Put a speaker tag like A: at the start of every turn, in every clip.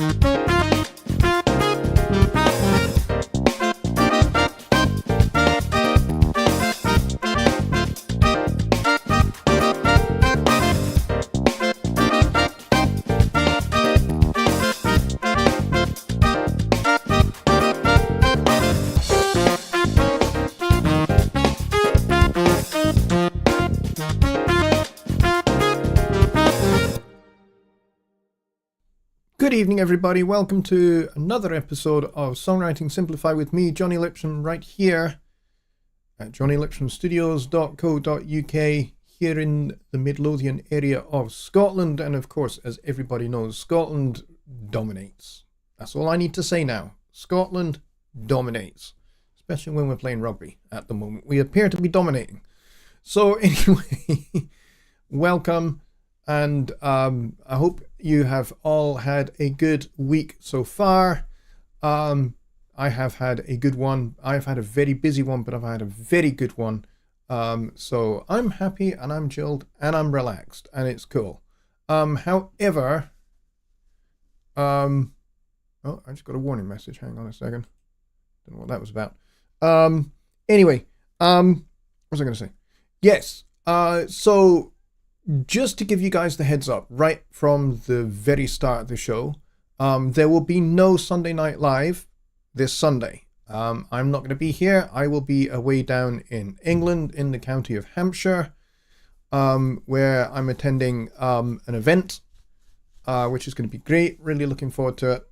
A: Good evening, everybody. Welcome to another episode of Songwriting Simplified with me, Jonny Lipsham, right here at jonnylipshamstudios.co.uk here in the Midlothian area of Scotland. And of course, as everybody knows, Scotland dominates. That's all I need to say now. Scotland dominates, especially when we're playing rugby at the moment. We appear to be dominating. So anyway, welcome. And I hope you have all had a good week so far. I have had a good one. I've had a very busy one, but I've had a very good one. So I'm happy and I'm chilled and I'm relaxed and it's cool. However, oh, I just got a warning message. Hang on a second. Don't know what that was about. Anyway, what was I going to say? Yes. So just to give you guys the heads up right from the very start of the show, there will be no Sunday Night Live this Sunday. I'm not going to be here. I will be away down in England in the county of Hampshire, where I'm attending an event, which is going to be great. Really looking forward to it.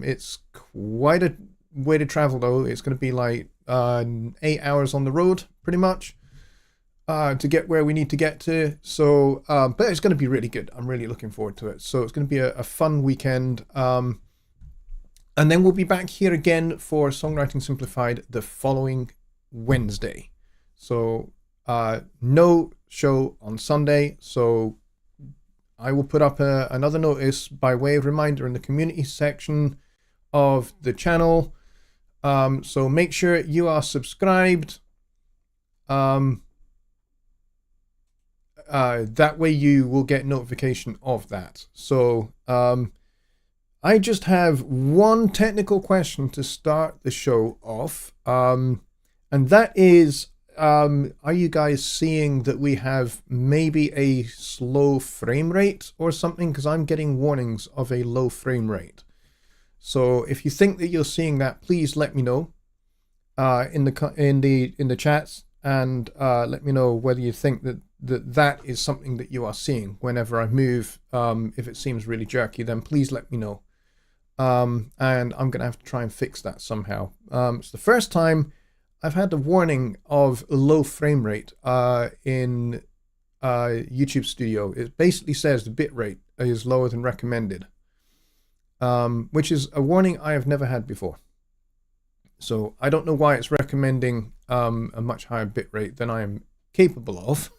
A: It's quite a way to travel though. It's going to be like 8 hours on the road pretty much. To get where we need to get to. So, but it's going to be really good. I'm really looking forward to it. So it's going to be a fun weekend. And then we'll be back here again for Songwriting Simplified the following Wednesday. So no show on Sunday. So I will put up another notice by way of reminder in the community section of the channel. So make sure you are subscribed. That way you will get notification of that. So I just have one technical question to start the show off, and that is, are you guys seeing that we have maybe a slow frame rate or something? Because I'm getting warnings of a low frame rate. So if you think that you're seeing that, please let me know in the chats, and let me know whether you think that is something that you are seeing whenever I move. If it seems really jerky, then please let me know. And I'm going to have to try and fix that somehow. It's the first time I've had the warning of a low frame rate in YouTube Studio. It basically says the bitrate is lower than recommended, which is a warning I have never had before. So I don't know why it's recommending a much higher bitrate than I am capable of.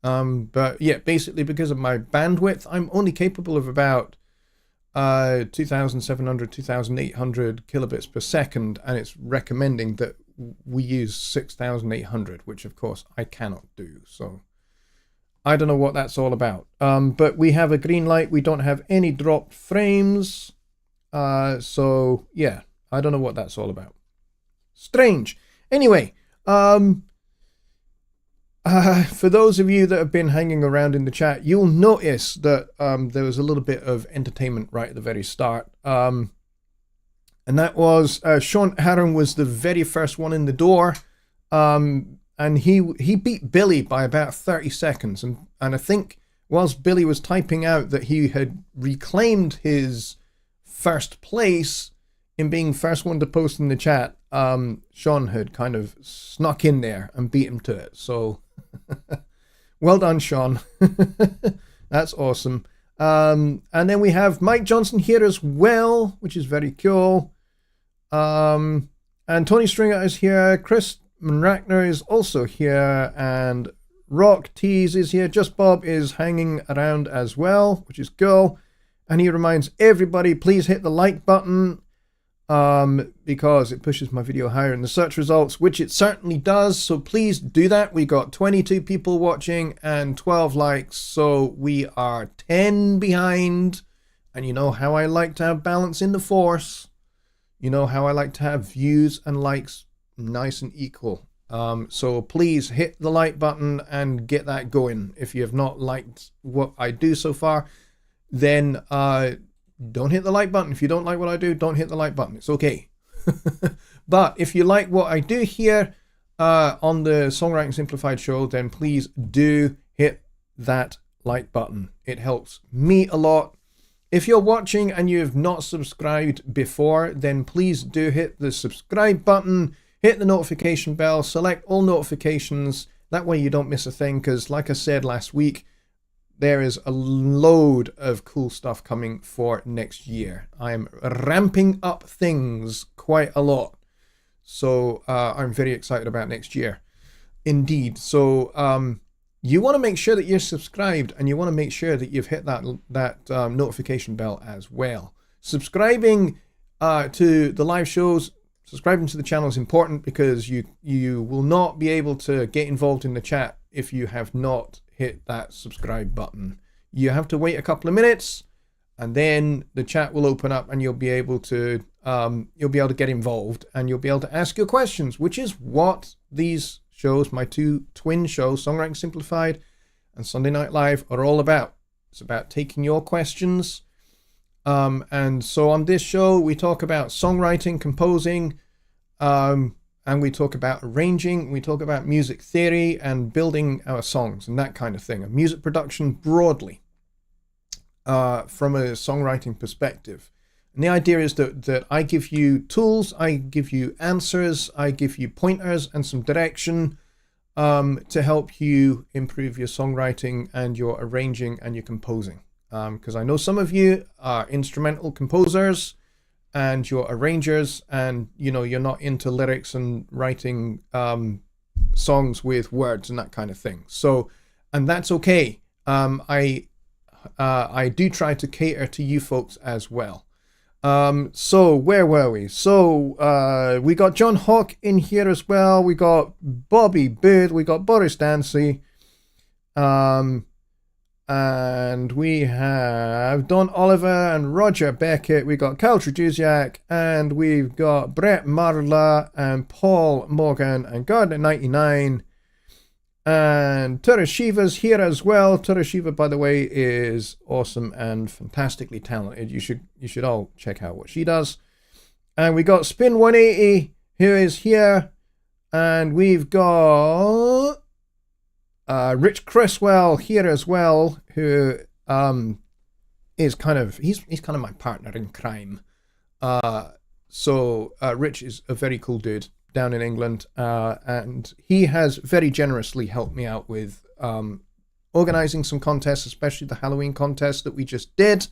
A: But yeah, basically because of my bandwidth, I'm only capable of about 2,700, 2,800 kilobits per second, and it's recommending that we use 6,800, which of course I cannot do. So I don't know what that's all about. But we have a green light. We don't have any dropped frames. So yeah, I don't know what that's all about. Strange. Anyway, for those of you that have been hanging around in the chat, you'll notice that there was a little bit of entertainment right at the very start. And that was Sean Aaron was the very first one in the door. And he beat Billy by about 30 seconds. And I think whilst Billy was typing out that he had reclaimed his first place in being first one to post in the chat, Sean had kind of snuck in there and beat him to it. So well done, Sean. That's awesome. And then we have Mike Johnson here as well, which is very cool. And Tony Stringer is here. Chris Manrackner is also here. And Rock Tease is here. Just Bob is hanging around as well, which is cool. And he reminds everybody, please hit the like button. Because it pushes my video higher in the search results, which it certainly does. So please do that. We got 22 people watching and 12 likes. So we are 10 behind And you know how I like to have balance in the force. You know how I like to have views and likes nice and equal. So please hit the like button and get that going. If you have not liked what I do so far, then don't hit the like button. If you don't like what I do, don't hit the like button. It's okay. But if you like what I do here on the Songwriting Simplified show, then please do hit that like button. It helps me a lot. If you're watching and you have not subscribed before, then please do hit the subscribe button, hit the notification bell, select all notifications. That way you don't miss a thing, because like I said last week, there is a load of cool stuff coming for next year. I am ramping up things quite a lot. So I'm very excited about next year. Indeed. So you want to make sure that you're subscribed, and you want to make sure that you've hit that notification bell as well. Subscribing to the live shows, subscribing to the channel is important, because you will not be able to get involved in the chat if you have not hit that subscribe button. You have to wait a couple of minutes, and then the chat will open up, and you'll be able to get involved, and you'll be able to ask your questions, which is what these shows, my two twin shows, Songwriting Simplified and Sunday Night Live, are all about. It's about taking your questions. And so on this show, we talk about songwriting, composing, and we talk about arranging, we talk about music theory and building our songs and that kind of thing, and music production broadly, from a songwriting perspective. And the idea is that I give you tools, I give you answers, I give you pointers and some direction to help you improve your songwriting and your arranging and your composing. Because I know some of you are instrumental composers and you're arrangers, and you're not into lyrics and writing songs with words and that kind of thing. So, and that's okay. I do try to cater to you folks as well. So where were we? So we got John Hawk in here as well. We got Bobby Booth. We got Boris Dancy. And we have Don Oliver and Roger Beckett. We got Kyle Traduziak, and we've got Brett Marla and Paul Morgan and Gardner99. And Turashiva's here as well. Turashiva, by the way, is awesome and fantastically talented. You should all check out what she does. And we got Spin 180, who is here. And we've got Rich Creswell here as well, who is kind of my partner in crime. So Rich is a very cool dude down in England, and he has very generously helped me out with organizing some contests, especially the Halloween contest that we just did.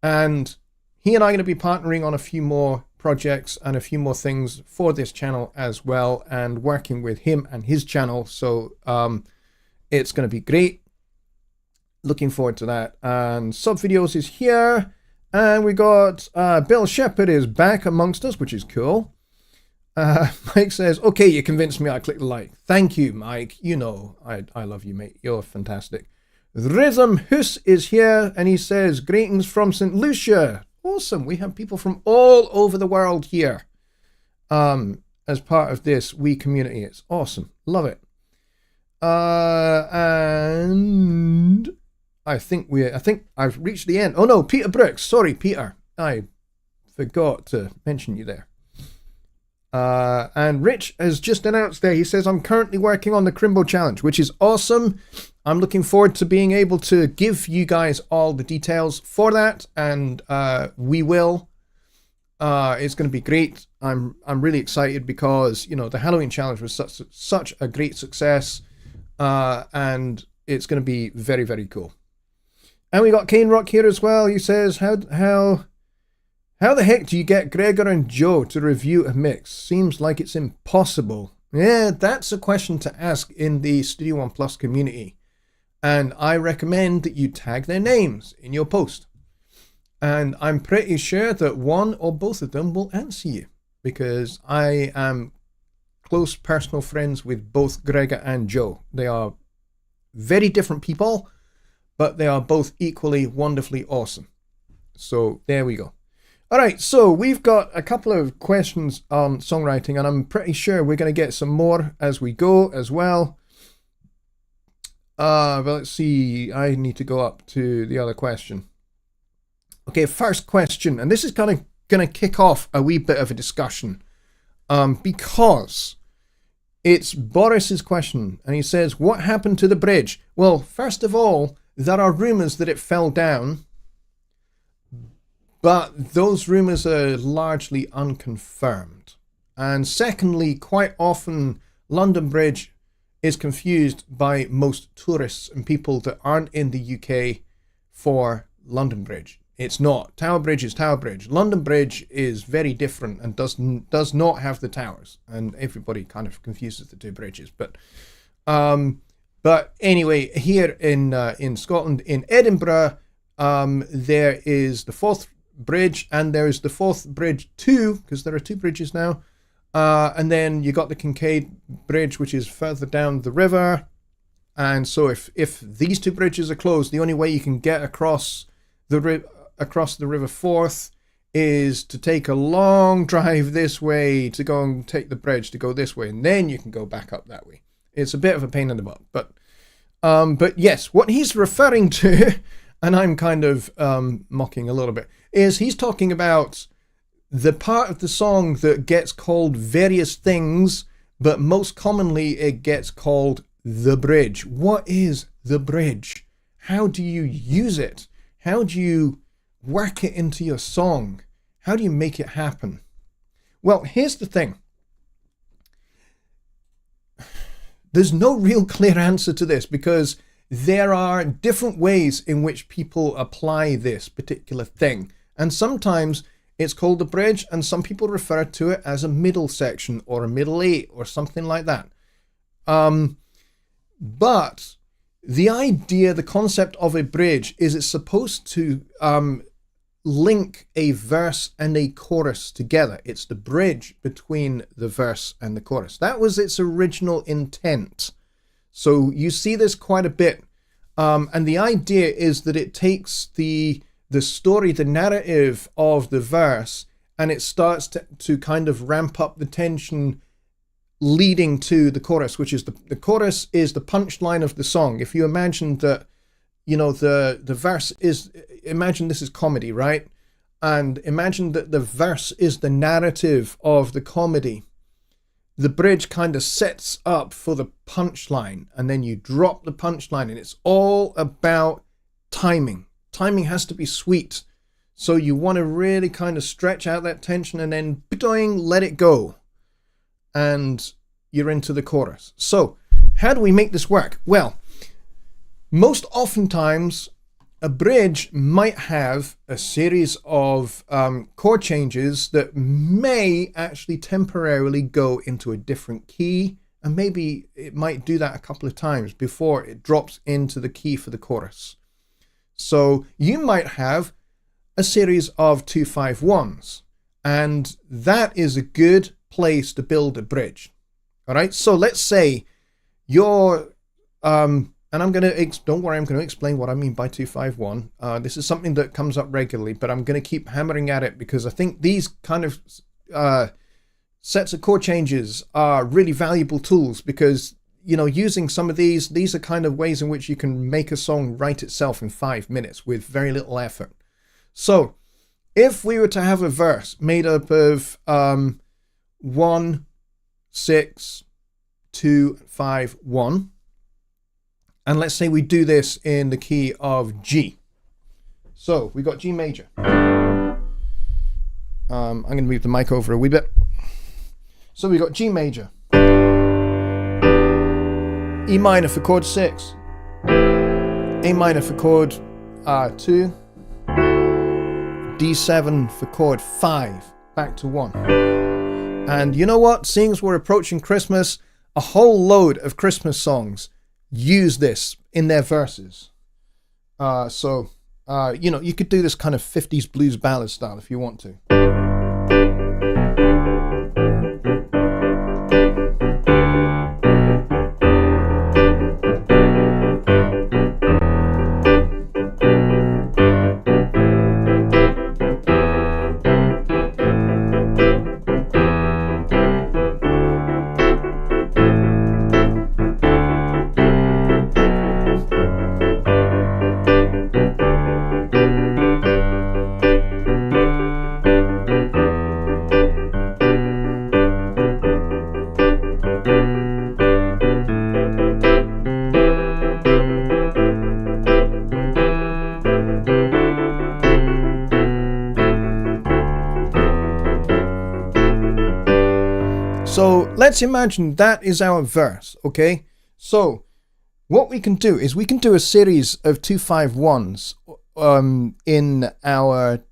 A: And he and I are going to be partnering on a few more projects and a few more things for this channel as well, and working with him and his channel. So it's going to be great. Looking forward to that. And Sub Videos is here, and we got Bill Shepherd is back amongst us, which is cool. Mike says, okay, you convinced me, I clicked the like. Thank you, Mike. I love you, mate. You're fantastic. Rhythm Hus is here, and he says, greetings from St. Lucia. Awesome. We have people from all over the world here as part of this wee community. It's awesome. Love it. And I think I've reached the end. Oh no, Peter Brooks. Sorry, Peter. I forgot to mention you there. And Rich has just announced there, he says, I'm currently working on the Crimbo Challenge, which is awesome. I'm looking forward to being able to give you guys all the details for that, and we will. It's going to be great. I'm really excited because, the Halloween Challenge was such a great success, and it's going to be very, very cool. And we got Kane Rock here as well. He says, how the heck do you get Gregor and Joe to review a mix? Seems like it's impossible. Yeah, that's a question to ask in the Studio One Plus community. And I recommend that you tag their names in your post. And I'm pretty sure that one or both of them will answer you, because I am close personal friends with both Gregor and Joe. They are very different people, but they are both equally wonderfully awesome. So there we go. All right, so we've got a couple of questions on songwriting, and I'm pretty sure we're going to get some more as we go as well. But let's see. I need to go up to the other question. Okay, first question, and this is kind of going to kick off a wee bit of a discussion, because it's Boris's question, and he says, what happened to the bridge? Well, first of all, there are rumours that it fell down, but those rumours are largely unconfirmed. And secondly, quite often, London Bridge is confused by most tourists and people that aren't in the UK for London Bridge. It's not. Tower Bridge is Tower Bridge. London Bridge is very different and does not have the towers. And everybody kind of confuses the two bridges. But anyway, here in Scotland, in Edinburgh, there is the Forth Bridge, and there's the Forth Bridge 2, because there are two bridges now. And then you got the Kincaid Bridge, which is further down the river. And so if these two bridges are closed, the only way you can get across the River Forth is to take a long drive this way to go and take the bridge to go this way, and then you can go back up that way. It's a bit of a pain in the butt, but yes, what he's referring to, and I'm kind of mocking a little bit, is he's talking about the part of the song that gets called various things, but most commonly it gets called the bridge. What is the bridge? How do you use it? How do you work it into your song? How do you make it happen? Well, here's the thing. There's no real clear answer to this, because there are different ways in which people apply this particular thing. And sometimes it's called the bridge, and some people refer to it as a middle section or a middle eight or something like that. But the idea, the concept of a bridge is it's supposed to link a verse and a chorus together. It's the bridge between the verse and the chorus. That was its original intent. So you see this quite a bit. And the idea is that it takes the story, the narrative of the verse, and it starts to kind of ramp up the tension leading to the chorus, which is the chorus is the punchline of the song. If you imagine that, you know, the verse is, imagine this is comedy, right? And imagine that the verse is the narrative of the comedy. The bridge kind of sets up for the punchline, and then you drop the punchline, and it's all about timing. Timing has to be sweet. So you want to really kind of stretch out that tension and then doing, let it go. And you're into the chorus. So how do we make this work? Well, most oftentimes a bridge might have a series of chord changes that may actually temporarily go into a different key, and maybe it might do that a couple of times before it drops into the key for the chorus. So you might have a series of 2-5-1s, and that is a good place to build a bridge. All right, so let's say you're, and I'm going to, don't worry, I'm going to explain what I mean by 2-5-1. This is something that comes up regularly, but I'm going to keep hammering at it because I think these kind of sets of chord changes are really valuable tools, because you know, using some of these are kind of ways in which you can make a song write itself in 5 minutes with very little effort. So if we were to have a verse made up of 1, 6, 2, 5, 1, and let's say we do this in the key of G. So we got G major. I'm going to move the mic over a wee bit. So we got G major, E minor for chord 6, A minor for chord 2, D7 for chord 5, back to 1. And you know what? Seeing as we're approaching Christmas, a whole load of Christmas songs use this in their verses. You know, you could do this kind of 50s blues ballad style if you want to. So let's imagine that is our verse, okay? So what we can do is we can do a series of 2-5-1s in our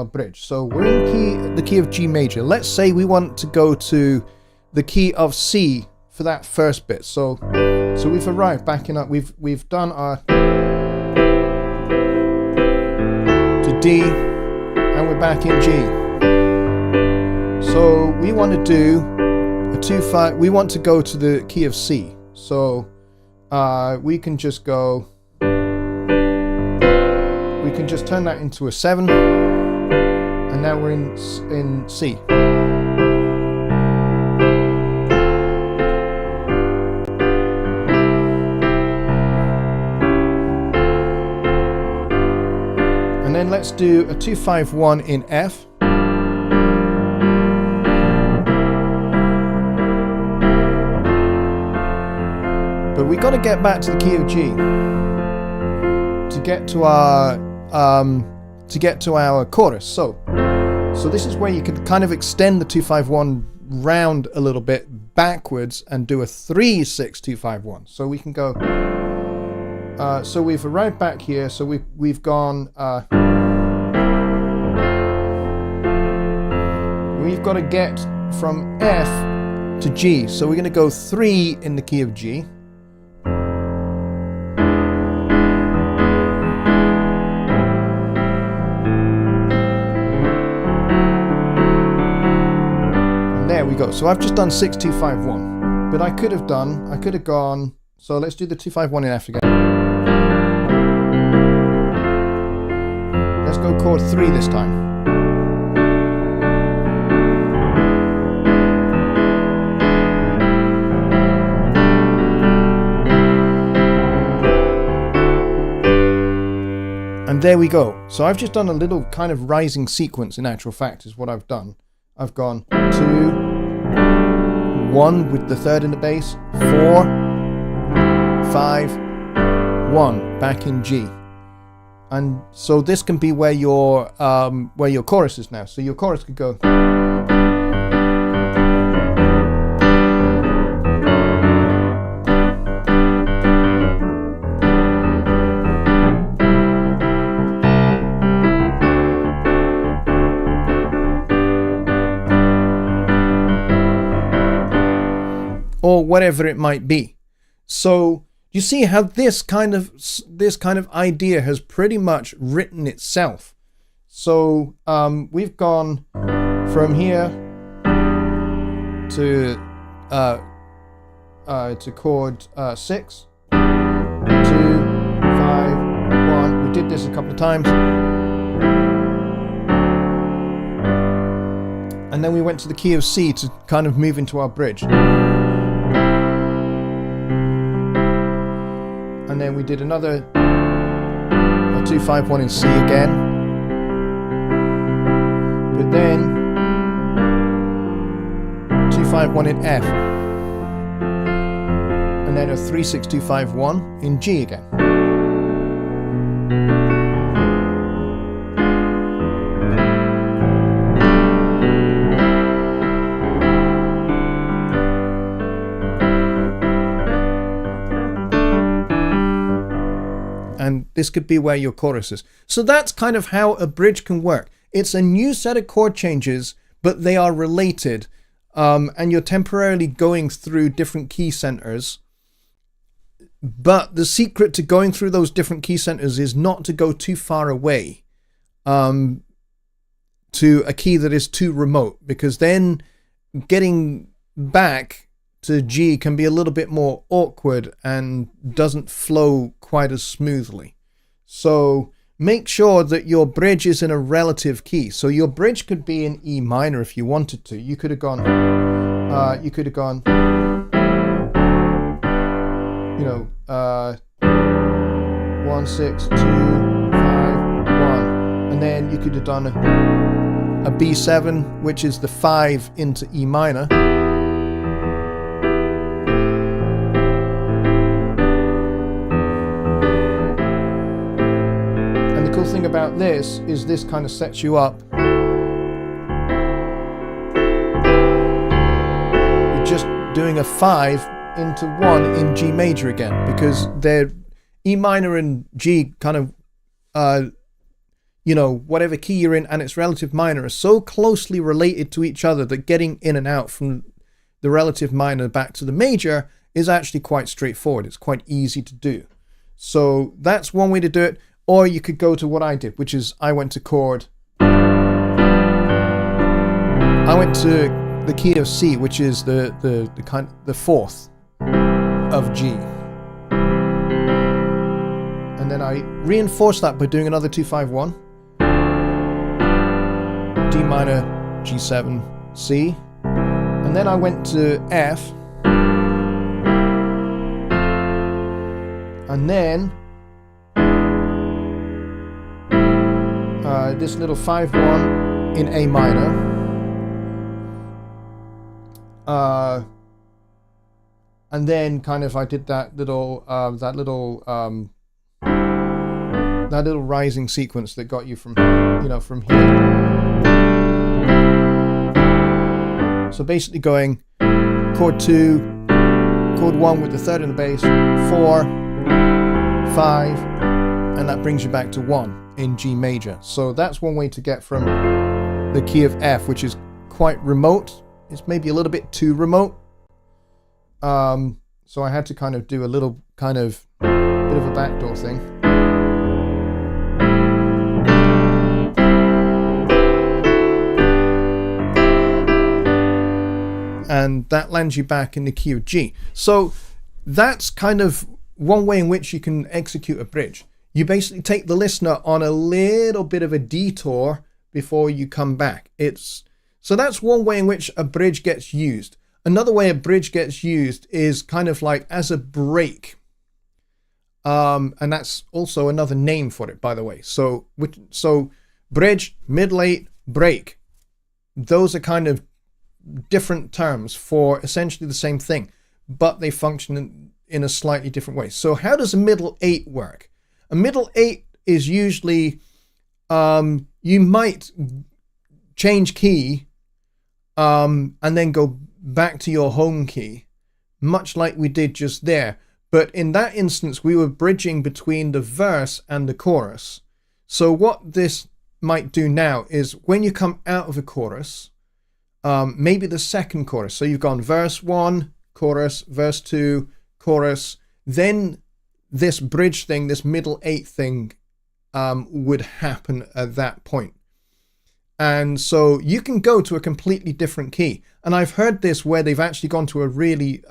A: bridge. So we're in the key of G major. Let's say we want to go to the key of C for that first bit. So we've arrived back in we've done our to D, and we're back in G. So we want to do a 2-5. We want to go to the key of C. So we can just go. We can just turn that into a 7, and now we're in C. And then let's do a 2-5-1 in F. But we got to get back to the key of G to get to our chorus. So this is where you can kind of extend the 2-5-1 round a little bit backwards and do a 3-6-2-5-1. So we can go. So we've arrived back here. So we've gone. We've got to get from F to G. So we're going to go 3 in the key of G. There we go. So I've just done 6-2-5-1, but I could have gone. So let's do the 2-5-1 in F again. Let's go chord 3 this time. And there we go. So I've just done a little kind of rising sequence in actual fact is what I've done. I've gone 2, 1 with the 3rd in the bass, 4, 5, 1 back in G. And so this can be where your chorus is now. So your chorus could go. Or whatever it might be. So you see how this kind of idea has pretty much written itself. So we've gone from here to chord 6, 2, 5, 1. We did this a couple of times. And then we went to the key of C to kind of move into our bridge. And then we did another 2-5-1 in C again. But then 2-5-1 in F. And then a 3-6-2-5-1 in G again. And this could be where your chorus is. So that's kind of how a bridge can work. It's a new set of chord changes, but they are related. And you're temporarily going through different key centers. But the secret to going through those different key centers is not to go too far away to a key that is too remote, because then getting back to G can be a little bit more awkward and doesn't flow quite as smoothly. So make sure that your bridge is in a relative key. So your bridge could be in E minor if you wanted to. You could have gone, 1, 6, 2, 5, 1. And then you could have done a B7, which is the 5 into E minor. Thing about this is this kind of sets you up just doing a 5 into 1 in G major again, because they're E minor and G kind of, you know, whatever key you're in and its relative minor are so closely related to each other that getting in and out from the relative minor back to the major is actually quite straightforward. It's quite easy to do. So that's one way to do it. Or you could go to what I did, which is I went to the key of C, which is the fourth of G. And then I reinforced that by doing another 2-5-1. D minor, G7, C. And then I went to F. And then this little 5-1 in A minor. And then kind of I did that little rising sequence that got you from, you know, from here. So basically going chord 2, chord 1 with the third in the bass, 4, 5, and that brings you back to 1 in G major. So that's one way to get from the key of F, which is quite remote. It's maybe a little bit too remote. So I had to kind of do a little kind of bit of a backdoor thing. And that lands you back in the key of G. So that's kind of one way in which you can execute a bridge. You basically take the listener on a little bit of a detour before you come back. So that's one way in which a bridge gets used. Another way a bridge gets used is kind of like as a break. And that's also another name for it, by the way. So bridge, middle 8, break. Those are kind of different terms for essentially the same thing, but they function in a slightly different way. So how does a middle 8 work? A middle 8 is usually, you might change key and then go back to your home key, much like we did just there. But in that instance, we were bridging between the verse and the chorus. So what this might do now is when you come out of a chorus, maybe the second chorus. So you've gone verse 1, chorus, verse 2, chorus. Then this bridge thing, this middle 8 thing would happen at that point. And so you can go to a completely different key. And I've heard this where they've actually gone to a really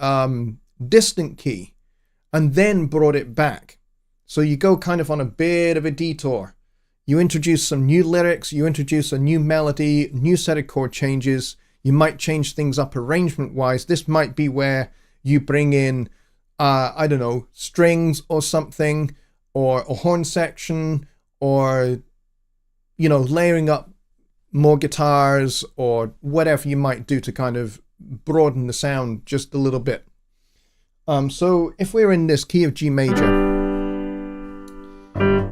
A: distant key and then brought it back. So you go kind of on a bit of a detour. You introduce some new lyrics, you introduce a new melody, new set of chord changes. You might change things up arrangement-wise. This might be where you bring in, I don't know, strings or something, or a horn section, or, you know, layering up more guitars, or whatever you might do to kind of broaden the sound just a little bit. So if we're in this key of G major,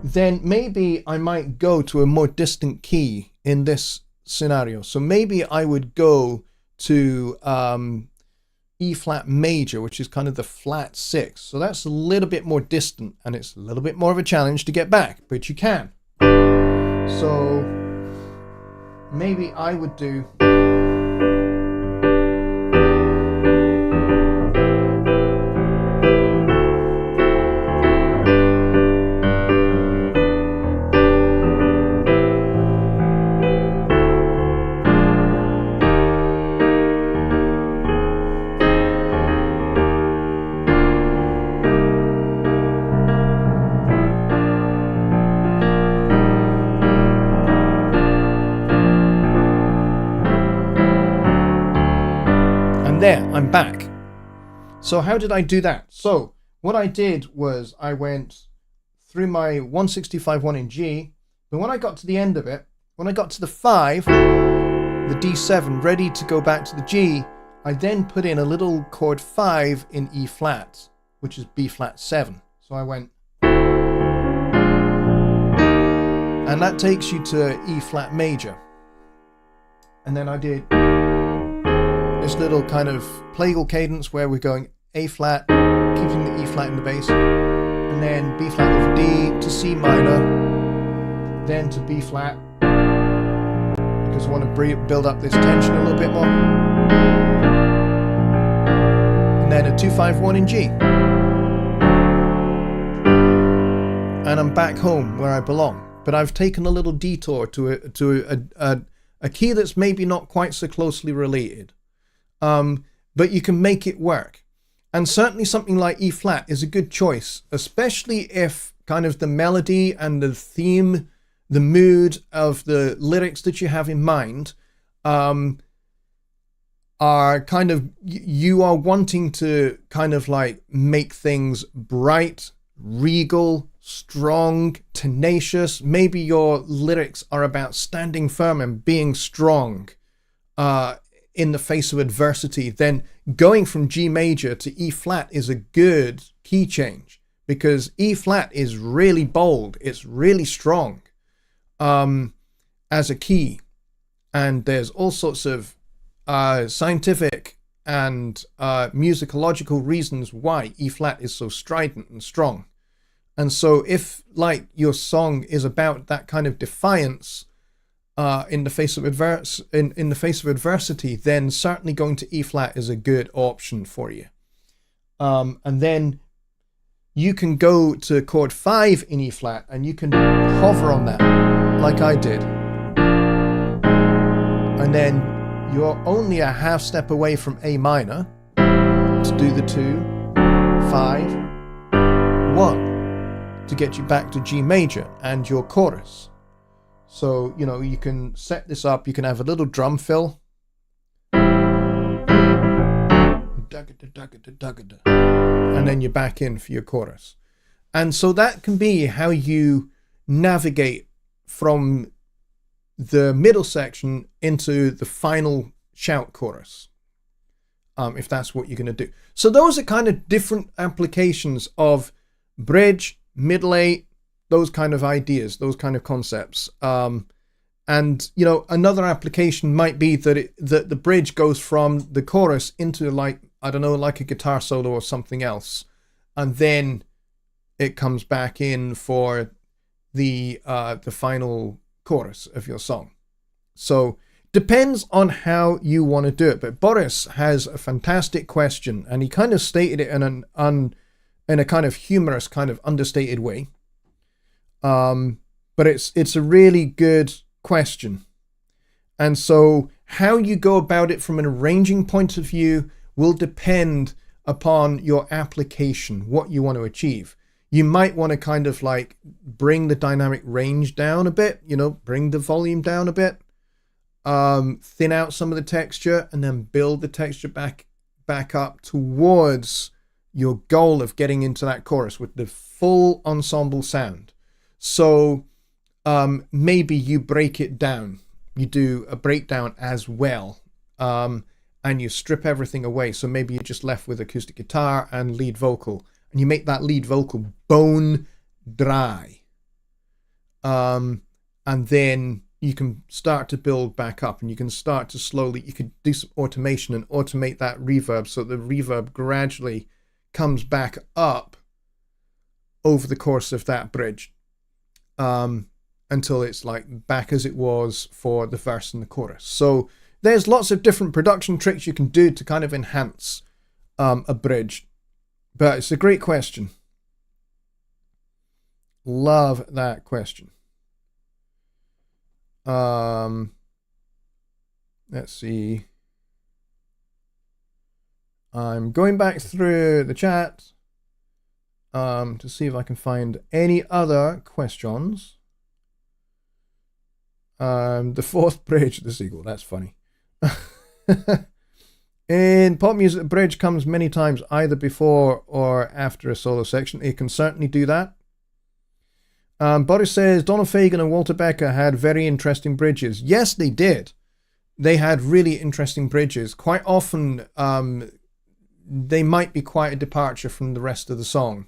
A: then maybe I might go to a more distant key in this scenario. So maybe I would go to E flat major, which is kind of the flat 6. So that's a little bit more distant, and it's a little bit more of a challenge to get back, but you can. So maybe I would do there, I'm back. So how did I do that? So what I did was I went through my 165-1 in G, but when I got to the end of it, when I got to the 5, the D7, ready to go back to the G, I then put in a little chord 5 in E flat, which is B flat 7. So I went, and that takes you to E flat major. And then I did this little kind of plagal cadence where we're going A flat, keeping the E flat in the bass, and then B flat over D to C minor, then to B flat, because I want to build up this tension a little bit more, and then a 2-5-1 in G, and I'm back home where I belong. But I've taken a little detour to a key that's maybe not quite so closely related, but you can make it work. And certainly something like E flat is a good choice, especially if kind of the melody and the theme, the mood of the lyrics that you have in mind are kind of, you are wanting to kind of like make things bright, regal, strong, tenacious. Maybe your lyrics are about standing firm and being strong in the face of adversity. Then going from G major to E flat is a good key change, because E flat is really bold. It's really strong as a key. And there's all sorts of scientific and musicological reasons why E flat is so strident and strong. And so if like your song is about that kind of defiance in the face of adversity, then certainly going to E flat is a good option for you. And then you can go to chord 5 in E flat and you can hover on that like I did. And then you're only a half step away from A minor to do the 2, 5, 1. To get you back to G major and your chorus. So, you know, you can set this up, you can have a little drum fill. And then you're back in for your chorus. And so that can be how you navigate from the middle section into the final shout chorus, if that's what you're going to do. So those are kind of different applications of bridge, middle 8, those kind of ideas, those kind of concepts. And, you know, another application might be that that the bridge goes from the chorus into, like, I don't know, like a guitar solo or something else. And then it comes back in for the final chorus of your song. So depends on how you want to do it. But Boris has a fantastic question, and he kind of stated it in a kind of humorous, kind of understated way. But it's a really good question. And so how you go about it from an arranging point of view will depend upon your application, what you want to achieve. You might want to kind of like bring the dynamic range down a bit, you know, bring the volume down a bit, thin out some of the texture, and then build the texture back up towards your goal of getting into that chorus with the full ensemble sound. So maybe you break it down. You do a breakdown as well, and you strip everything away. So maybe you're just left with acoustic guitar and lead vocal, and you make that lead vocal bone dry. And then you can start to build back up, and you can start to slowly, you could do some automation and automate that reverb so the reverb gradually comes back up over the course of that bridge, until it's like back as it was for the verse and the chorus. So there's lots of different production tricks you can do to kind of enhance a bridge. But it's a great question. Love that question. Let's see. I'm going back through the chat to see if I can find any other questions. The fourth bridge, the sequel, that's funny. In pop music, the bridge comes many times either before or after a solo section. It can certainly do that. Boris says, Donald Fagen and Walter Becker had very interesting bridges. Yes, they did. They had really interesting bridges. Quite often, they might be quite a departure from the rest of the song.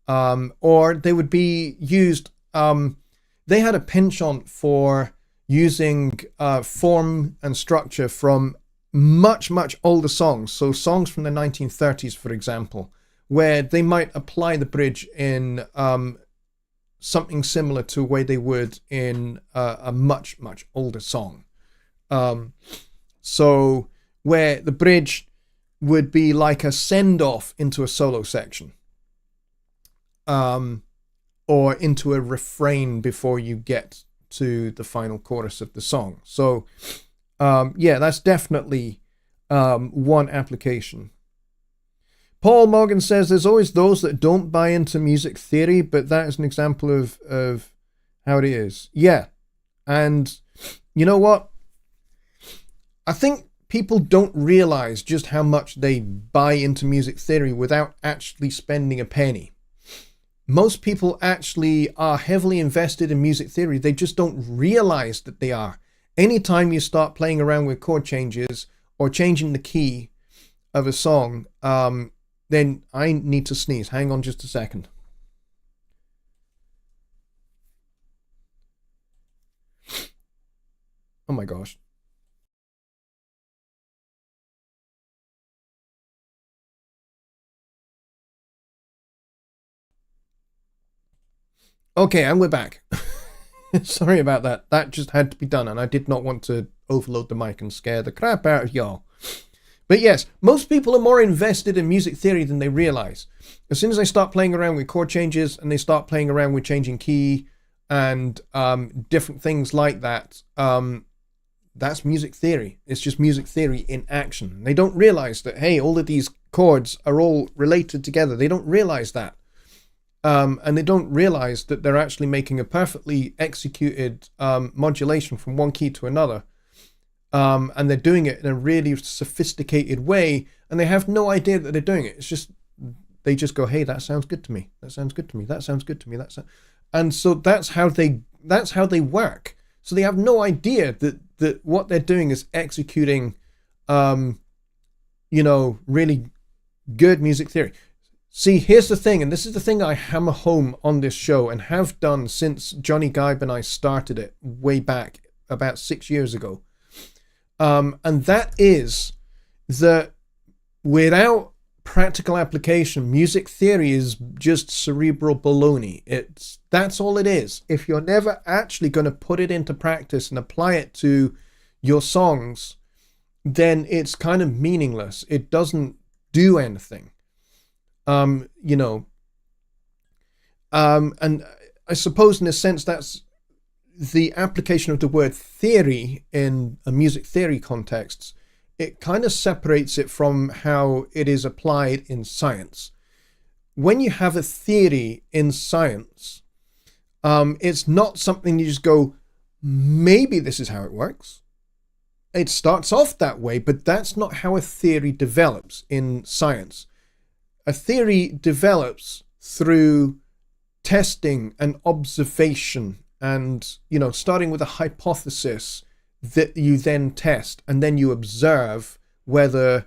A: Or they would be used, they had a penchant for using form and structure from much, much older songs, so songs from the 1930s, for example, where they might apply the bridge in something similar to the way they would in a much, much older song. So where the bridge would be like a send-off into a solo section, or into a refrain before you get to the final chorus of the song. So yeah, that's definitely one application. Paul Morgan says there's always those that don't buy into music theory, but that is an example of how it is. Yeah. And you know what? I think people don't realize just how much they buy into music theory without actually spending a penny. Most people actually are heavily invested in music theory. They just don't realize that they are. Anytime you start playing around with chord changes or changing the key of a song, then I need to sneeze. Hang on just a second. Oh my gosh. Okay, and we're back. Sorry about that. That just had to be done, and I did not want to overload the mic and scare the crap out of y'all. But yes, most people are more invested in music theory than they realize. As soon as they start playing around with chord changes and they start playing around with changing key and different things like that, that's music theory. It's just music theory in action. They don't realize that, hey, all of these chords are all related together. They don't realize that. And they don't realize that they're actually making a perfectly executed modulation from one key to another. And they're doing it in a really sophisticated way, and they have no idea that they're doing it. It's just, they just go, hey, that sounds good to me. That sounds good to me. That sounds good to me. And so that's how they work. So they have no idea that what they're doing is executing, really good music theory. See, here's the thing, and this is the thing I hammer home on this show and have done since Jonny Geib and I started it way back about 6 years ago. And that is that without practical application, music theory is just cerebral baloney. That's all it is. If you're never actually going to put it into practice and apply it to your songs, then it's kind of meaningless. It doesn't do anything. And I suppose in a sense that's the application of the word theory in a music theory context. It kind of separates it from how it is applied in science. When you have a theory in science, it's not something you just go, maybe this is how it works. It starts off that way, but that's not how a theory develops in science. A theory develops through testing and observation and, starting with a hypothesis that you then test, and then you observe whether,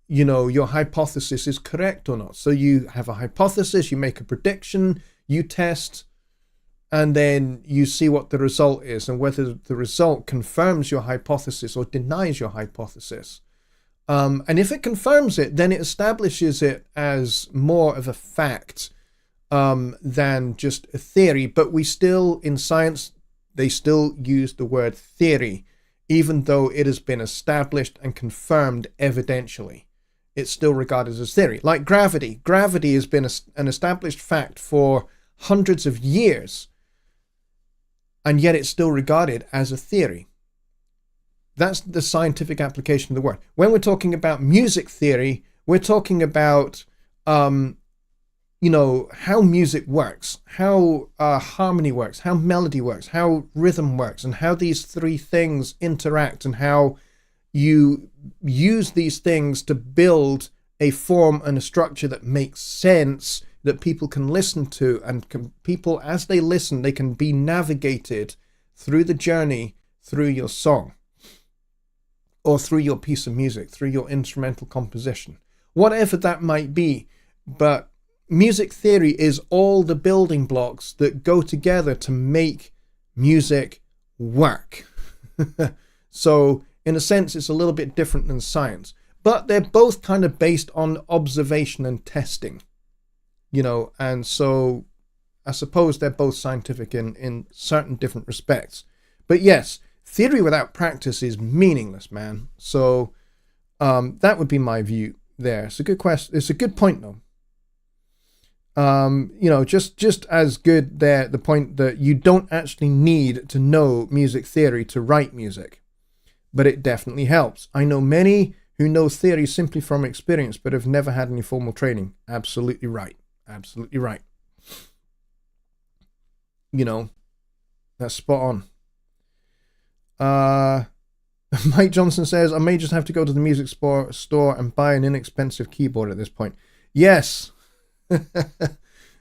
A: your hypothesis is correct or not. So you have a hypothesis, you make a prediction, you test, and then you see what the result is and whether the result confirms your hypothesis or denies your hypothesis. And if it confirms it, then it establishes it as more of a fact than just a theory. But we still, in science, they still use the word theory, even though it has been established and confirmed evidentially. It's still regarded as theory. Like gravity. Gravity has been an established fact for hundreds of years, and yet it's still regarded as a theory. That's the scientific application of the word. When we're talking about music theory, we're talking about, how music works, how harmony works, how melody works, how rhythm works, and how these three things interact, and how you use these things to build a form and a structure that makes sense, that people can listen to, and people, as they listen, they can be navigated through the journey, through your song, or through your piece of music, through your instrumental composition, whatever that might be. But music theory is all the building blocks that go together to make music work. So in a sense, it's a little bit different than science. But they're both kind of based on observation and testing, and so I suppose they're both scientific in certain different respects. But yes, theory without practice is meaningless, man. So that would be my view there. It's a good question. It's a good point, though. Just as good there, the point that you don't actually need to know music theory to write music, but it definitely helps. I know many who know theory simply from experience, but have never had any formal training. Absolutely right. Absolutely right. That's spot on. Mike Johnson says, I may just have to go to the music store and buy an inexpensive keyboard at this point. Yes.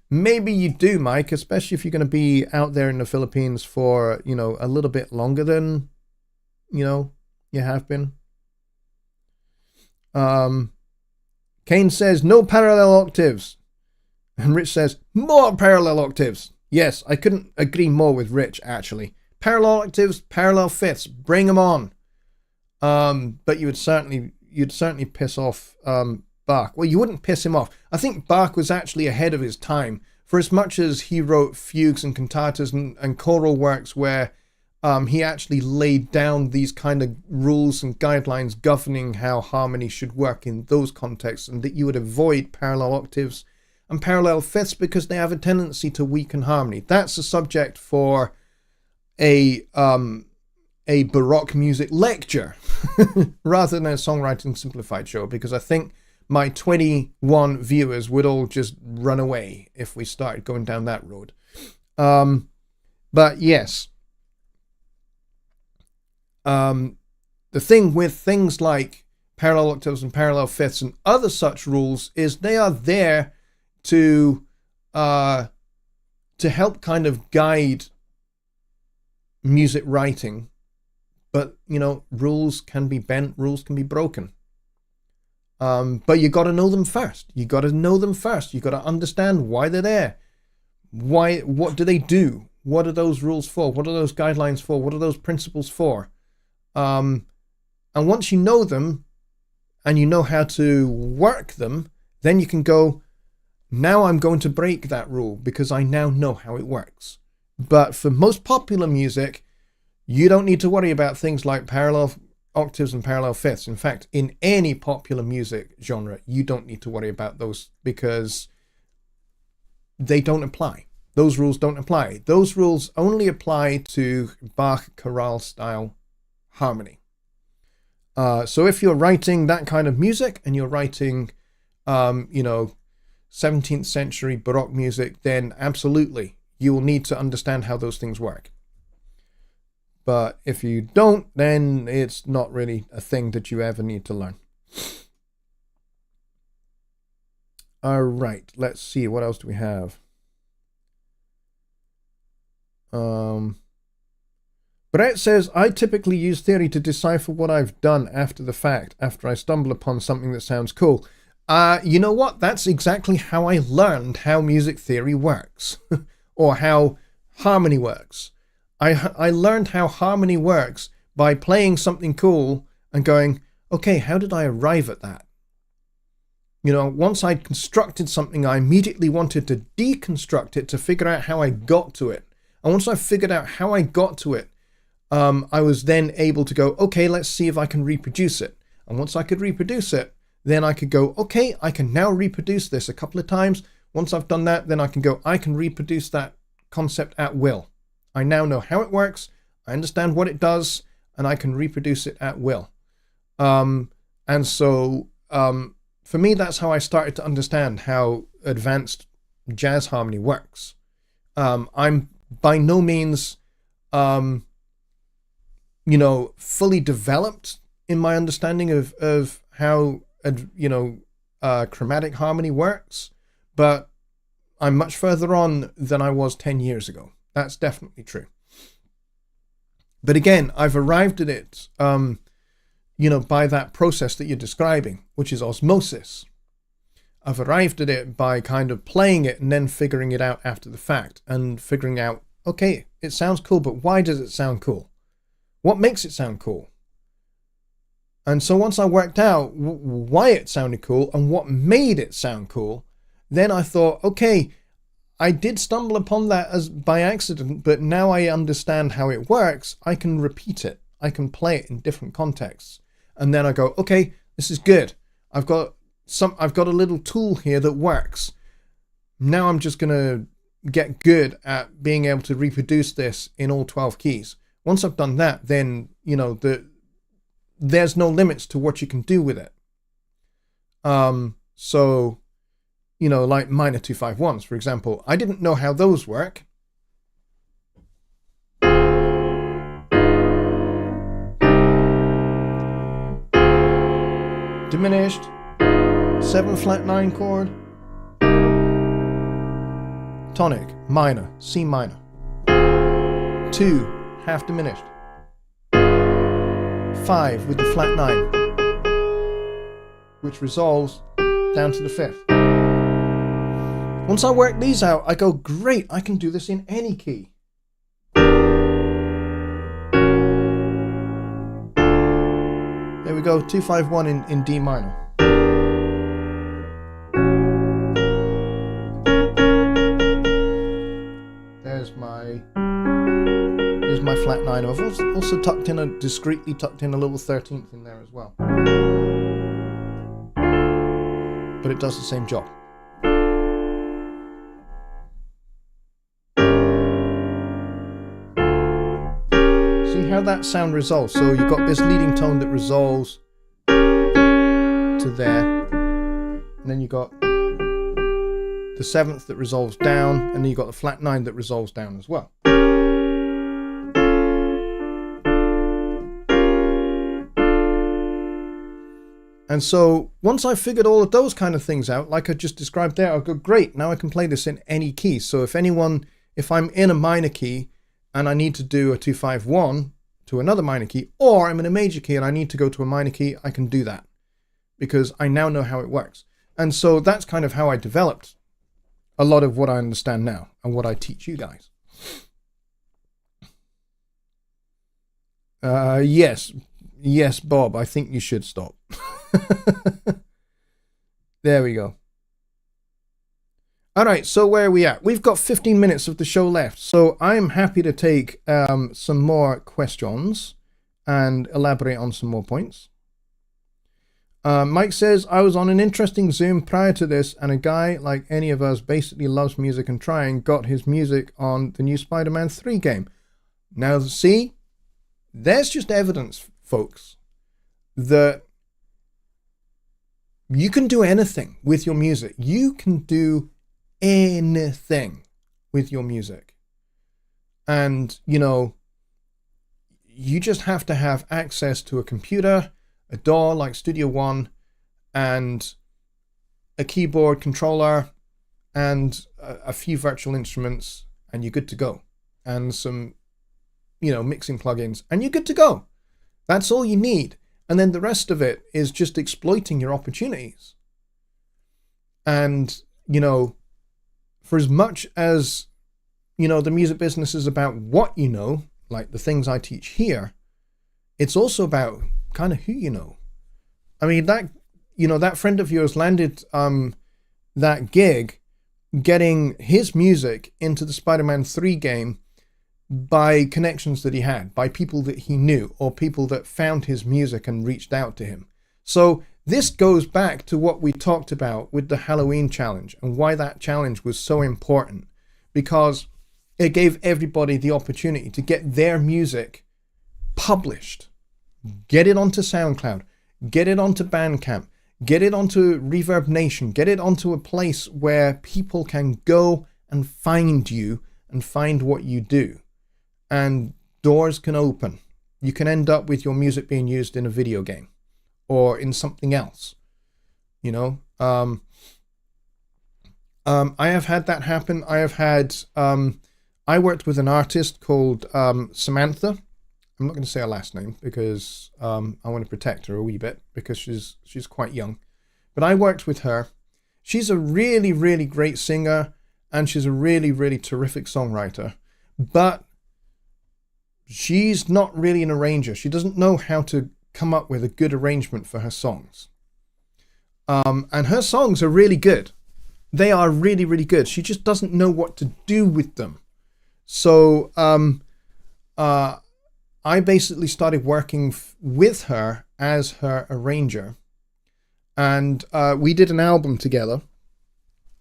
A: Maybe you do, Mike, especially if you're going to be out there in the Philippines for, a little bit longer than, you have been. Kane says, no parallel octaves. And Rich says, more parallel octaves. Yes, I couldn't agree more with Rich, actually. Parallel octaves, parallel fifths, bring them on. But you'd certainly piss off Bach. Well, you wouldn't piss him off. I think Bach was actually ahead of his time. For as much as he wrote fugues and cantatas and choral works where he actually laid down these kind of rules and guidelines governing how harmony should work in those contexts, and that you would avoid parallel octaves and parallel fifths because they have a tendency to weaken harmony. That's a subject for a Baroque music lecture rather than a Songwriting Simplified show, because I think my 21 viewers would all just run away if we started going down that road. But yes, the thing with things like parallel octaves and parallel fifths and other such rules is they are there to help kind of guide music writing. But, rules can be bent, rules can be broken. But you got to know them first. You got to understand why they're there. What do they do? What are those rules for? What are those guidelines for? What are those principles for? And once you know them and you know how to work them, then you can go, now I'm going to break that rule because I now know how it works. But for most popular music, you don't need to worry about things like parallel octaves and parallel fifths. In fact, in any popular music genre, you don't need to worry about those because they don't apply. Those rules don't apply. Those rules only apply to Bach chorale style harmony. So if you're writing that kind of music and you're writing, 17th century Baroque music, then absolutely you will need to understand how those things work. But if you don't, then it's not really a thing that you ever need to learn. All right, let's see. What else do we have? Brett says, I typically use theory to decipher what I've done after the fact, after I stumble upon something that sounds cool. You know what? That's exactly how I learned how music theory works, or how harmony works. I learned how harmony works by playing something cool and going, okay, how did I arrive at that? Once I'd constructed something, I immediately wanted to deconstruct it to figure out how I got to it. And once I figured out how I got to it, I was then able to go, okay, let's see if I can reproduce it. And once I could reproduce it, then I could go, okay, I can now reproduce this a couple of times. Once I've done that, then I can go, I can reproduce that concept at will. I now know how it works, I understand what it does, and I can reproduce it at will. And so for me, that's how I started to understand how advanced jazz harmony works. I'm by no means, fully developed in my understanding of how, chromatic harmony works, but I'm much further on than I was 10 years ago. That's definitely true. But again, I've arrived at it, by that process that you're describing, which is osmosis. I've arrived at it by kind of playing it and then figuring it out after the fact and figuring out, okay, it sounds cool, but why does it sound cool? What makes it sound cool? And so once I worked out why it sounded cool and what made it sound cool, then I thought, okay, I did stumble upon that as by accident, but now I understand how it works. I can repeat it. I can play it in different contexts. And then I go, okay, this is good. I've got a little tool here that works. Now I'm just going to get good at being able to reproduce this in all 12 keys. Once I've done that, then, you know, there's no limits to what you can do with it. So, you know, like minor 251s, for example, I didn't know how those work. Diminished, 7 flat 9 chord, tonic, minor, C minor, 2, half diminished, 5 with the flat 9, which resolves down to the 5th. Once I work these out, I go, great, I can do this in any key. There we go, 251 in D minor. There's my flat 9. I've also discreetly tucked in a little 13th in there as well. But it does the same job. See how that sound resolves? So you've got this leading tone that resolves to there, and then you've got the 7th that resolves down, and then you've got the flat 9 that resolves down as well. And so once I figured all of those kind of things out, like I just described there, I'll go, great, now I can play this in any key. So if I'm in a minor key and I need to do a 251 to another minor key, or I'm in a major key and I need to go to a minor key, I can do that because I now know how it works. And so that's kind of how I developed a lot of what I understand now and what I teach you guys. Yes, Bob, I think you should stop. There we go. All right, so where are we at? We've got 15 minutes of the show left, so I'm happy to take some more questions and elaborate on some more points. Mike says, I was on an interesting Zoom prior to this, and a guy like any of us basically loves music and got his music on the new Spider-Man 3 game. Now, see, there's just evidence, folks, that you can do anything with your music. You can do anything with your music. And, you know, you just have to have access to a computer, a DAW like Studio One, and a keyboard controller, and a few virtual instruments, and you're good to go. And some, you know, mixing plugins, and you're good to go. That's all you need. And then the rest of it is just exploiting your opportunities. And, you know, for as much as, you know, the music business is about what you know, like the things I teach here, it's also about kind of who you know. I mean, that, you know, that friend of yours landed that gig getting his music into the Spider-Man 3 game by connections that he had, by people that he knew, or people that found his music and reached out to him. So this goes back to what we talked about with the Halloween challenge and why that challenge was so important, because it gave everybody the opportunity to get their music published, get it onto SoundCloud, get it onto Bandcamp, get it onto Reverb Nation, get it onto a place where people can go and find you and find what you do. And doors can open. You can end up with your music being used in a video game or in something else, you know. I have had that happen. I worked with an artist called Samantha. I'm not going to say her last name because I want to protect her a wee bit because she's quite young. But I worked with her. She's a really, really great singer, and she's a really, really terrific songwriter. But she's not really an arranger. She doesn't know how to come up with a good arrangement for her songs. And her songs are really good. They are really, really good. She just doesn't know what to do with them. So I basically started working with her as her arranger. And we did an album together.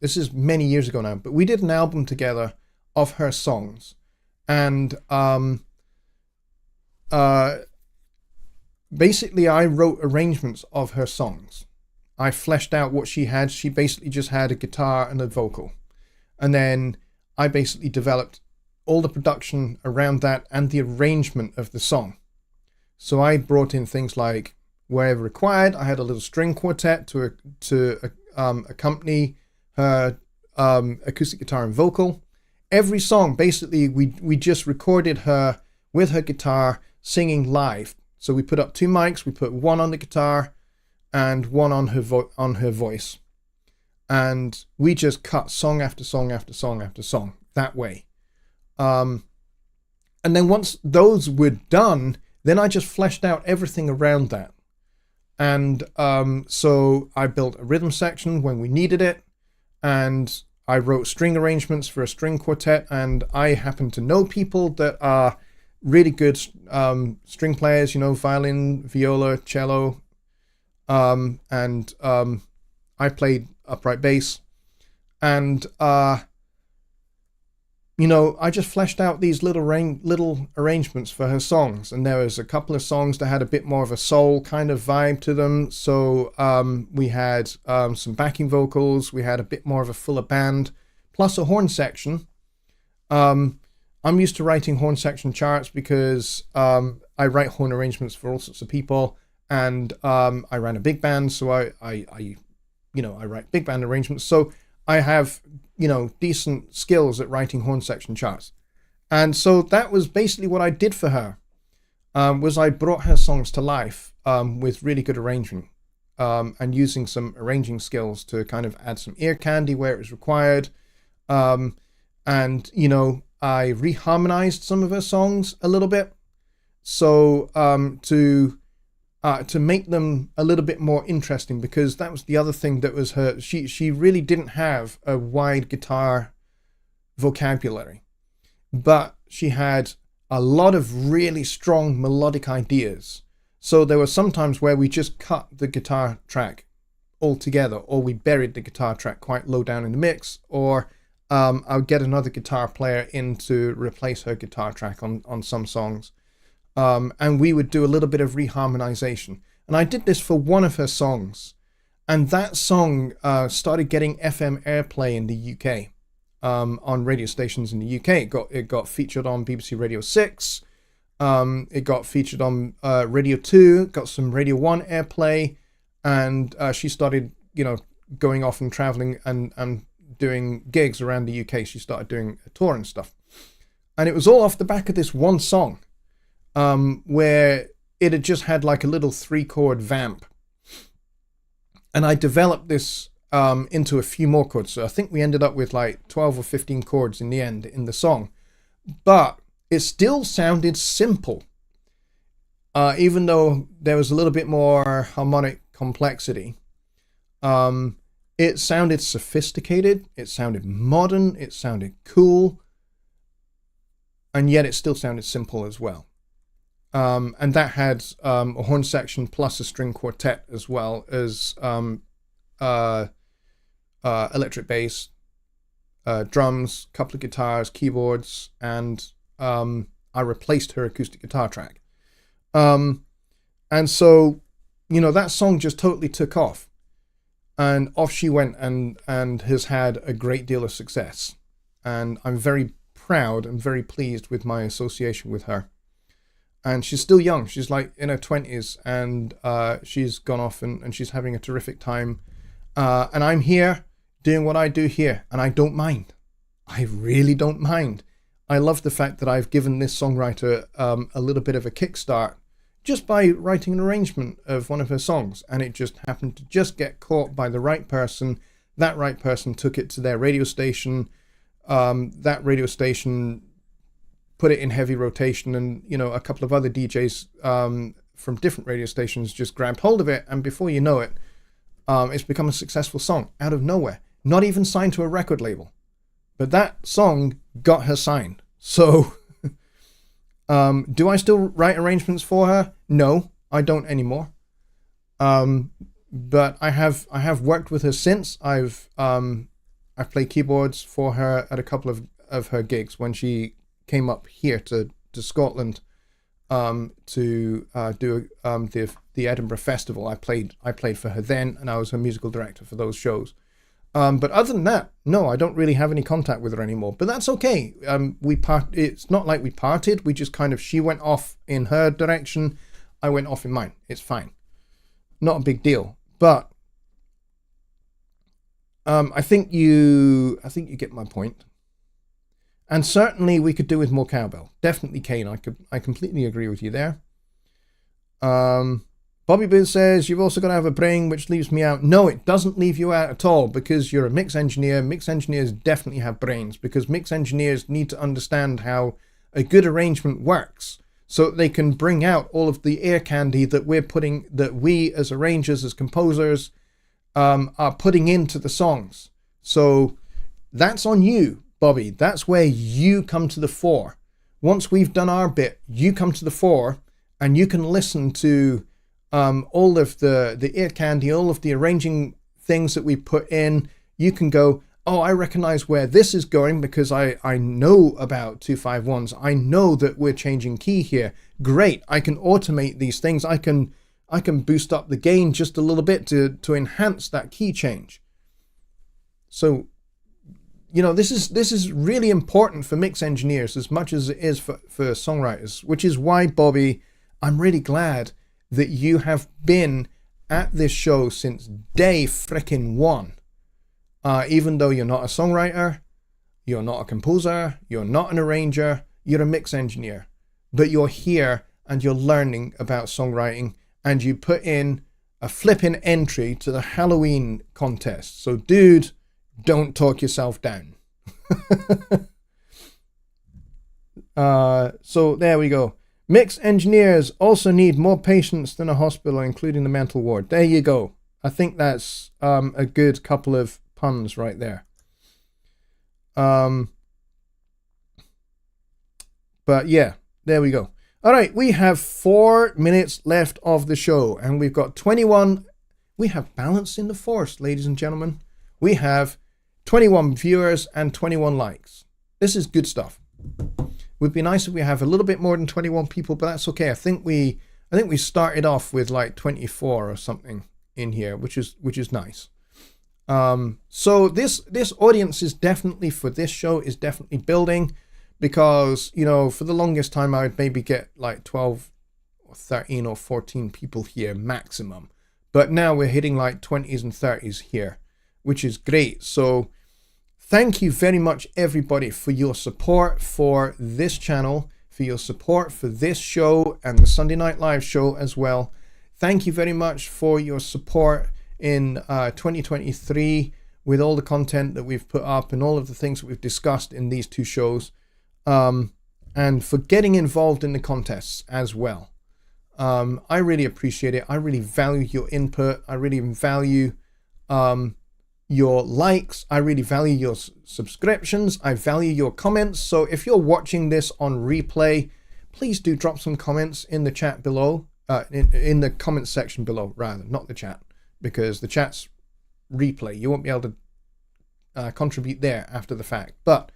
A: This is many years ago now, but we did an album together of her songs. And basically I wrote arrangements of her songs. I fleshed out what she had. She basically just had a guitar and a vocal. And then I basically developed all the production around that and the arrangement of the song. So I brought in things like, wherever required, I had a little string quartet to accompany her acoustic guitar and vocal. Every song, basically, we just recorded her with her guitar singing live. So we put up 2 mics. We put one on the guitar and one on her voice, and we just cut song after song after song after song that way. And then once those were done, then I just fleshed out everything around that. And so I built a rhythm section when we needed it, and I wrote string arrangements for a string quartet, and I happen to know people that are really good string players, you know, violin, viola, cello, and I played upright bass, and you know, I just fleshed out these little arrangements for her songs. And there was a couple of songs that had a bit more of a soul kind of vibe to them. So we had some backing vocals, we had a bit more of a fuller band, plus a horn section. I'm used to writing horn section charts because I write horn arrangements for all sorts of people, and I ran a big band, so I write big band arrangements. So I have, you know, decent skills at writing horn section charts. And so that was basically what I did for her, was I brought her songs to life with really good arrangement, and using some arranging skills to kind of add some ear candy where it was required. And, you know, I reharmonized some of her songs a little bit. So to make them a little bit more interesting, because that was the other thing that was her. She really didn't have a wide guitar vocabulary, but she had a lot of really strong melodic ideas. So there were some times where we just cut the guitar track altogether, or we buried the guitar track quite low down in the mix, or I would get another guitar player in to replace her guitar track on some songs. And we would do a little bit of reharmonization. And I did this for one of her songs. And that song started getting FM airplay in the UK, on radio stations in the UK. It got featured on BBC Radio 6. It got featured on Radio 2, got some Radio 1 airplay. And she started, you know, going off and traveling and doing gigs around the UK. She started doing a tour and stuff. And it was all off the back of this one song. Where it had just had like a little 3-chord vamp, and I developed this into a few more chords. So I think we ended up with like 12 or 15 chords in the end in the song, but it still sounded simple, even though there was a little bit more harmonic complexity. It sounded sophisticated, it sounded modern, it sounded cool, and yet it still sounded simple as well. And that had a horn section plus a string quartet, as well as electric bass, drums, couple of guitars, keyboards, and I replaced her acoustic guitar track. And so, you know, that song just totally took off, and off she went, and has had a great deal of success. And I'm very proud and very pleased with my association with her. And she's still young. She's like in her 20s, and she's gone off and she's having a terrific time. And I'm here doing what I do here, and I don't mind. I really don't mind. I love the fact that I've given this songwriter a little bit of a kickstart just by writing an arrangement of one of her songs, and it just happened to just get caught by the right person. That right person took it to their radio station. That radio station put it in heavy rotation, and, you know, a couple of other DJs from different radio stations just grabbed hold of it, and before you know it, it's become a successful song out of nowhere. Not even signed to a record label. But that song got her signed. So, do I still write arrangements for her? No, I don't anymore. But I have worked with her since. I've played keyboards for her at a couple of her gigs when she came up here to Scotland to do the Edinburgh Festival. I played for her then, and I was her musical director for those shows. But other than that, no, I don't really have any contact with her anymore. But that's okay. It's not like we parted. We just she went off in her direction. I went off in mine. It's fine. Not a big deal. But I think you get my point. And certainly we could do with more cowbell. Definitely, Kane. I completely agree with you there. Bobby Booth says, you've also got to have a brain, which leaves me out. No, it doesn't leave you out at all, because you're a mix engineer. Mix engineers definitely have brains, because mix engineers need to understand how a good arrangement works, so they can bring out all of the ear candy that we as arrangers, as composers, are putting into the songs. So that's on you, Bobby. That's where you come to the fore. Once we've done our bit, you come to the fore, and you can listen to all of the ear candy, all of the arranging things that we put in. You can go, oh, I recognize where this is going because I know about 251s. I know that we're changing key here. Great. I can automate these things. I can boost up the gain just a little bit to enhance that key change. So, this is really important for mix engineers as much as it is for songwriters, which is why, Bobby, I'm really glad that you have been at this show since day frickin' one. Even though you're not a songwriter, you're not a composer, you're not an arranger, you're a mix engineer. But you're here and you're learning about songwriting, and you put in a flipping entry to the Halloween contest. So, dude, don't talk yourself down. So there we go. Mix engineers also need more patience than a hospital, including the mental ward. There you go. I think that's a good couple of puns right there. But yeah, there we go. All right, we have 4 minutes left of the show, and we've got 21. We have balance in the force, ladies and gentlemen. We have 21 viewers and 21 likes. This is good stuff. Would be nice if we have a little bit more than 21 people, but that's okay. I think we started off with like 24 or something in here, which is nice. So this audience is definitely, for this show, is definitely building, because for the longest time I would maybe get like 12 or 13 or 14 people here maximum, but now we're hitting like 20s and 30s here, which is great. So thank you very much, everybody, for your support for this channel, for your support for this show and the Sunday Night Live show as well. Thank you very much for your support in 2023 with all the content that we've put up and all of the things that we've discussed in these 2 shows, and for getting involved in the contests as well. I really appreciate it. I really value your input. I really value your likes. I really value your subscriptions. I value your comments. So if you're watching this on replay, please do drop some comments in the chat below, in the comments section below, rather, not the chat, because the chat's replay. You won't be able to contribute there after the fact. But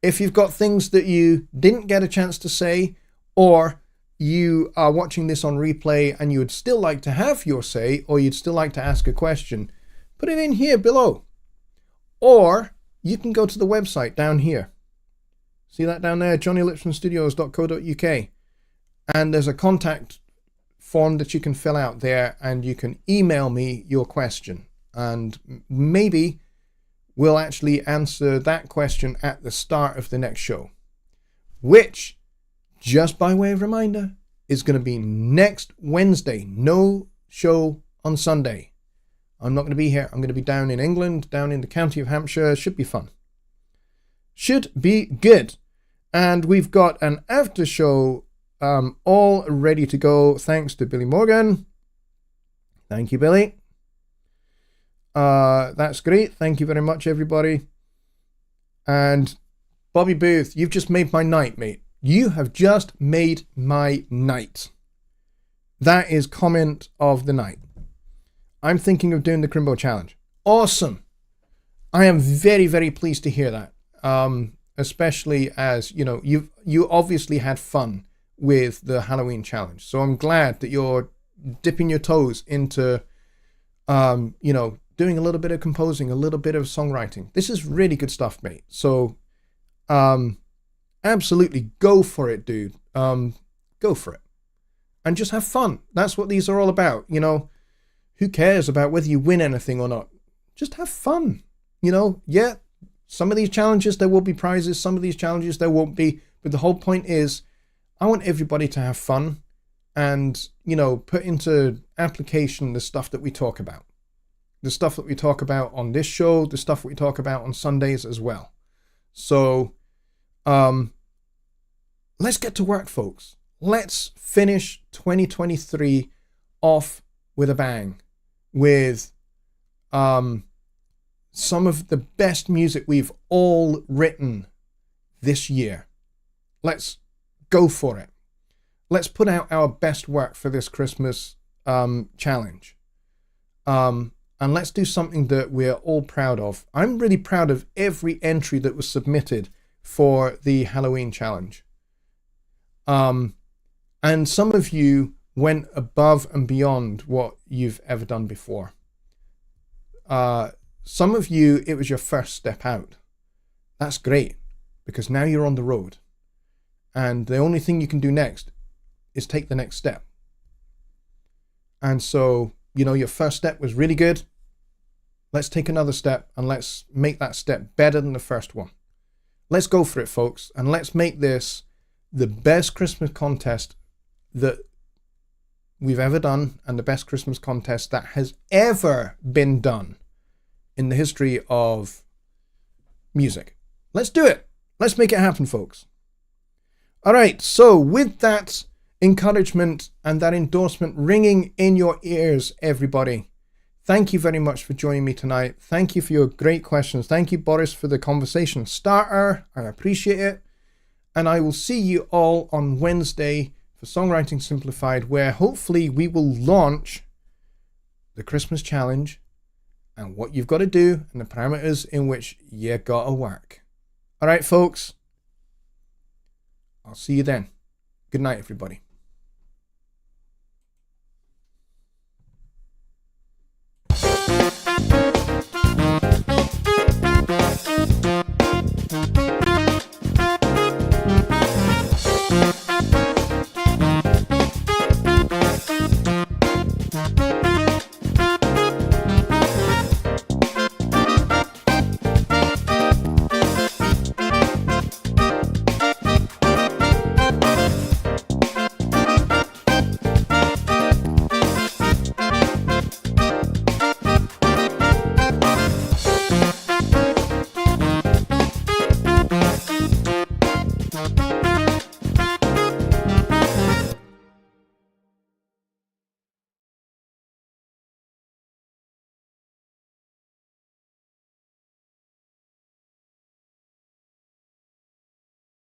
A: if you've got things that you didn't get a chance to say, or you are watching this on replay and you would still like to have your say, or you'd still like to ask a question, put it in here below. Or you can go to the website down here. See that down there? JonnyLipshamStudios.co.uk. And there's a contact form that you can fill out there, and you can email me your question. And maybe we'll actually answer that question at the start of the next show, which, just by way of reminder, is going to be next Wednesday. No show on Sunday. I'm not going to be here. I'm going to be down in England, down in the county of Hampshire. Should be fun. Should be good. And we've got an after show all ready to go. Thanks to Billy Morgan. Thank you, Billy. That's great. Thank you very much, everybody. And Bobby Booth, you've just made my night, mate. You have just made my night. That is comment of the night. I'm thinking of doing the Crimbo Challenge. Awesome. I am very, very pleased to hear that. Especially as, you know, you obviously had fun with the Halloween challenge. So I'm glad that you're dipping your toes into, you know, doing a little bit of composing, a little bit of songwriting. This is really good stuff, mate. So, absolutely go for it, dude. Go for it. And just have fun. That's what these are all about. You know, who cares about whether you win anything or not? Just have fun. You know, yeah, some of these challenges, there will be prizes. Some of these challenges, there won't be. But the whole point is, I want everybody to have fun and, you know, put into application the stuff that we talk about. The stuff that we talk about on this show, the stuff that we talk about on Sundays as well. So, let's get to work, folks. Let's finish 2023 off with a bang, with some of the best music we've all written this year. Let's go for it. Let's put out our best work for this Christmas challenge. And let's do something that we're all proud of. I'm really proud of every entry that was submitted for the Halloween challenge. And some of you went above and beyond what you've ever done before. Some of you, it was your first step out. That's great, because now you're on the road. And the only thing you can do next is take the next step. And so, you know, your first step was really good. Let's take another step and let's make that step better than the first one. Let's go for it, folks. And let's make this the best Christmas contest that we've ever done, and the best Christmas contest that has ever been done in the history of music. Let's do it. Let's make it happen, folks. All right. So with that encouragement and that endorsement ringing in your ears, everybody, thank you very much for joining me tonight. Thank you for your great questions. Thank you, Boris, for the conversation starter. I appreciate it. And I will see you all on Wednesday for Songwriting Simplified, where hopefully we will launch the Christmas challenge and what you've got to do and the parameters in which you got to work. All right, folks. I'll see you then. Good night, everybody.